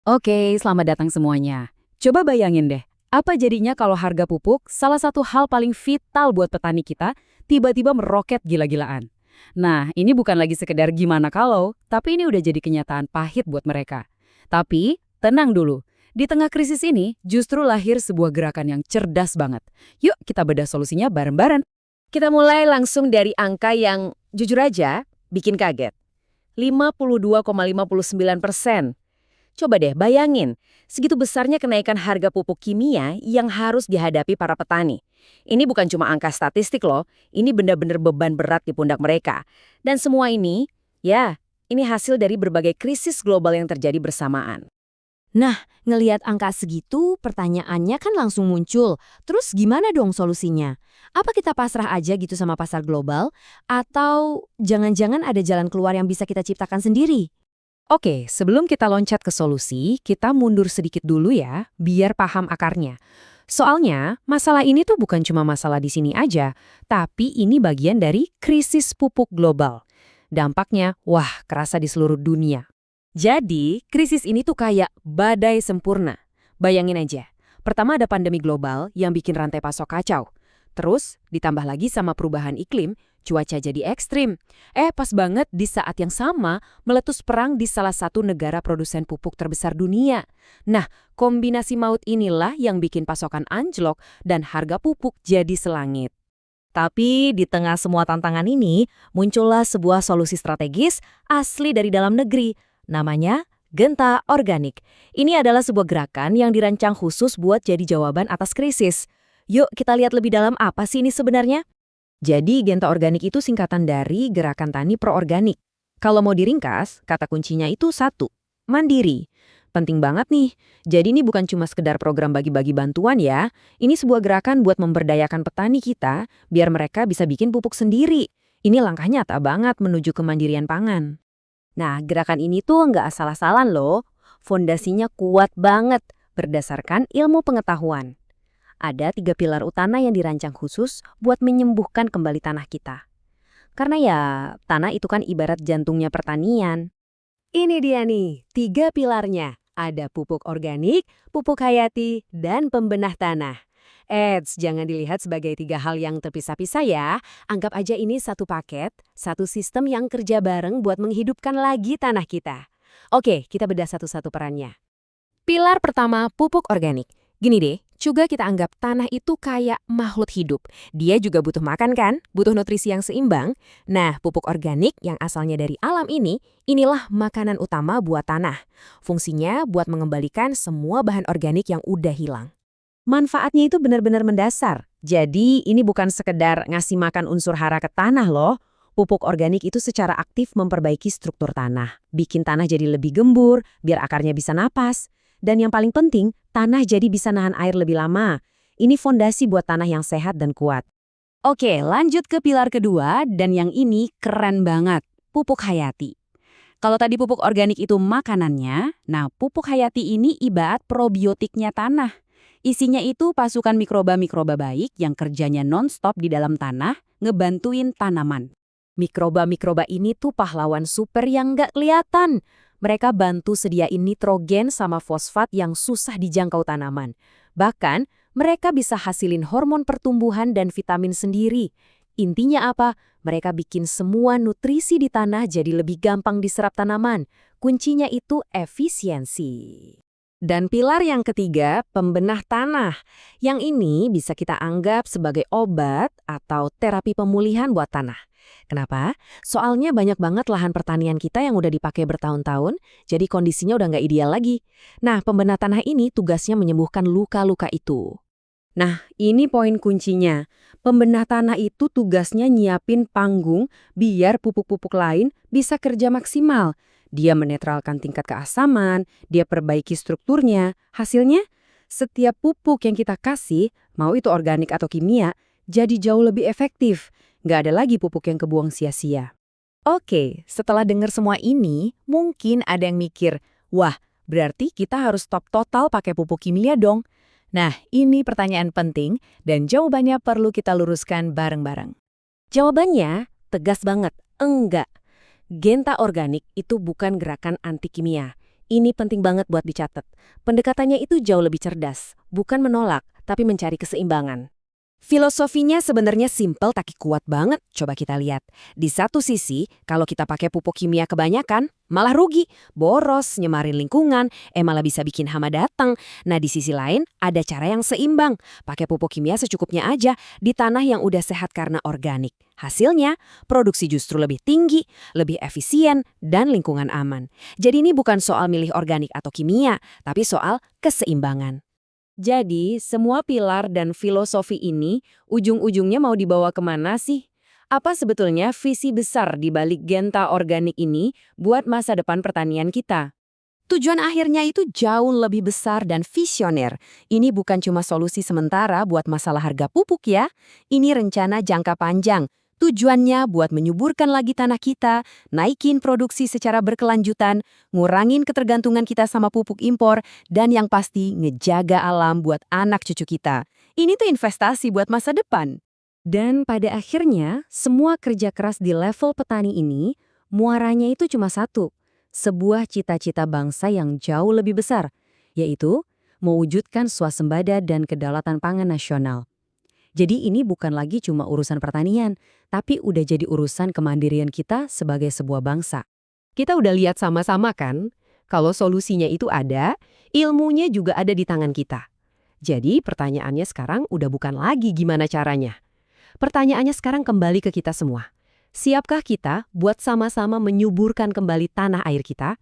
Oke, selamat datang semuanya. Coba bayangin deh, apa jadinya kalau harga pupuk, salah satu hal paling vital buat petani kita, tiba-tiba meroket gila-gilaan. Nah, ini bukan lagi sekedar gimana kalau, tapi ini udah jadi kenyataan pahit buat mereka. Tapi, tenang dulu. Di tengah krisis ini, justru lahir sebuah gerakan yang cerdas banget. Yuk, kita bedah solusinya bareng-bareng. Kita mulai langsung dari angka yang jujur aja bikin kaget. 52,59%. Coba deh bayangin, segitu besarnya kenaikan harga pupuk kimia yang harus dihadapi para petani. Ini bukan cuma angka statistik loh, ini benar-benar beban berat di pundak mereka. Dan semua ini, ya, ini hasil dari berbagai krisis global yang terjadi bersamaan. Nah, ngelihat angka segitu, pertanyaannya kan langsung muncul. Terus gimana dong solusinya? Apa kita pasrah aja gitu sama pasar global? Atau jangan-jangan ada jalan keluar yang bisa kita ciptakan sendiri? Oke, sebelum kita loncat ke solusi, kita mundur sedikit dulu ya, biar paham akarnya. Soalnya, masalah ini tuh bukan cuma masalah di sini aja, tapi ini bagian dari krisis pupuk global. Dampaknya, wah, kerasa di seluruh dunia. Jadi, krisis ini tuh kayak badai sempurna. Bayangin aja, pertama ada pandemi global yang bikin rantai pasok kacau. Terus, ditambah lagi sama perubahan iklim, cuaca jadi ekstrim. Pas banget di saat yang sama, meletus perang di salah satu negara produsen pupuk terbesar dunia. Nah, kombinasi maut inilah yang bikin pasokan anjlok dan harga pupuk jadi selangit. Tapi di tengah semua tantangan ini, muncullah sebuah solusi strategis asli dari dalam negeri. Namanya Genta Organik. Ini adalah sebuah gerakan yang dirancang khusus buat jadi jawaban atas krisis. Yuk kita lihat lebih dalam apa sih ini sebenarnya? Jadi, Genta Organik itu singkatan dari Gerakan Tani Pro-Organik. Kalau mau diringkas, kata kuncinya itu satu, mandiri. Penting banget nih. Jadi ini bukan cuma sekedar program bagi-bagi bantuan ya. Ini sebuah gerakan buat memberdayakan petani kita, biar mereka bisa bikin pupuk sendiri. Ini langkah nyata banget menuju kemandirian pangan. Nah, gerakan ini tuh nggak asal-asalan loh. Fondasinya kuat banget berdasarkan ilmu pengetahuan. Ada 3 pilar utama yang dirancang khusus buat menyembuhkan kembali tanah kita. Karena ya, tanah itu kan ibarat jantungnya pertanian. Ini dia nih, 3 pilarnya. Ada pupuk organik, pupuk hayati, dan pembenah tanah. Jangan dilihat sebagai 3 hal yang terpisah-pisah ya. Anggap aja ini satu paket, satu sistem yang kerja bareng buat menghidupkan lagi tanah kita. Oke, kita bedah satu-satu perannya. Pilar pertama, pupuk organik. Gini deh, juga kita anggap tanah itu kayak makhluk hidup. Dia juga butuh makan kan? Butuh nutrisi yang seimbang. Nah, pupuk organik yang asalnya dari alam ini, inilah makanan utama buat tanah. Fungsinya buat mengembalikan semua bahan organik yang udah hilang. Manfaatnya itu benar-benar mendasar. Jadi ini bukan sekedar ngasih makan unsur hara ke tanah loh. Pupuk organik itu secara aktif memperbaiki struktur tanah. Bikin tanah jadi lebih gembur, biar akarnya bisa napas. Dan yang paling penting, tanah jadi bisa nahan air lebih lama. Ini fondasi buat tanah yang sehat dan kuat. Oke, lanjut ke pilar kedua, dan yang ini keren banget, pupuk hayati. Kalau tadi pupuk organik itu makanannya, nah pupuk hayati ini ibarat probiotiknya tanah. Isinya itu pasukan mikroba-mikroba baik yang kerjanya non-stop di dalam tanah, ngebantuin tanaman. Mikroba-mikroba ini tuh pahlawan super yang nggak kelihatan. Mereka bantu sediain nitrogen sama fosfat yang susah dijangkau tanaman. Bahkan, mereka bisa hasilin hormon pertumbuhan dan vitamin sendiri. Intinya apa? Mereka bikin semua nutrisi di tanah jadi lebih gampang diserap tanaman. Kuncinya itu efisiensi. Dan pilar yang ketiga, pembenah tanah. Yang ini bisa kita anggap sebagai obat atau terapi pemulihan buat tanah. Kenapa? Soalnya banyak banget lahan pertanian kita yang udah dipakai bertahun-tahun, jadi kondisinya udah nggak ideal lagi. Nah, pembenah tanah ini tugasnya menyembuhkan luka-luka itu. Nah, ini poin kuncinya. Pembenah tanah itu tugasnya nyiapin panggung biar pupuk-pupuk lain bisa kerja maksimal. Dia menetralkan tingkat keasaman, dia perbaiki strukturnya. Hasilnya, setiap pupuk yang kita kasih, mau itu organik atau kimia, jadi jauh lebih efektif. Nggak ada lagi pupuk yang kebuang sia-sia. Oke, setelah dengar semua ini, mungkin ada yang mikir, wah, berarti kita harus stop total pakai pupuk kimia dong. Nah, ini pertanyaan penting dan jawabannya perlu kita luruskan bareng-bareng. Jawabannya tegas banget, enggak. Genta Organik itu bukan gerakan anti kimia. Ini penting banget buat dicatat. Pendekatannya itu jauh lebih cerdas, bukan menolak, tapi mencari keseimbangan. Filosofinya sebenarnya simpel tapi kuat banget. Coba kita lihat. Di satu sisi, kalau kita pakai pupuk kimia kebanyakan, malah rugi. Boros, nyemarin lingkungan, malah bisa bikin hama datang. Nah, di sisi lain, ada cara yang seimbang. Pakai pupuk kimia secukupnya aja di tanah yang udah sehat karena organik. Hasilnya, produksi justru lebih tinggi, lebih efisien, dan lingkungan aman. Jadi ini bukan soal milih organik atau kimia, tapi soal keseimbangan. Jadi, semua pilar dan filosofi ini ujung-ujungnya mau dibawa kemana sih? Apa sebetulnya visi besar di balik Genta Organik ini buat masa depan pertanian kita? Tujuan akhirnya itu jauh lebih besar dan visioner. Ini bukan cuma solusi sementara buat masalah harga pupuk ya. Ini rencana jangka panjang. Tujuannya buat menyuburkan lagi tanah kita, naikin produksi secara berkelanjutan, ngurangin ketergantungan kita sama pupuk impor, dan yang pasti ngejaga alam buat anak cucu kita. Ini tuh investasi buat masa depan. Dan pada akhirnya, semua kerja keras di level petani ini, muaranya itu cuma satu. Sebuah cita-cita bangsa yang jauh lebih besar, yaitu mewujudkan swasembada dan kedaulatan pangan nasional. Jadi ini bukan lagi cuma urusan pertanian, tapi udah jadi urusan kemandirian kita sebagai sebuah bangsa. Kita udah lihat sama-sama kan, kalau solusinya itu ada, ilmunya juga ada di tangan kita. Jadi pertanyaannya sekarang udah bukan lagi gimana caranya. Pertanyaannya sekarang kembali ke kita semua. Siapkah kita buat sama-sama menyuburkan kembali tanah air kita?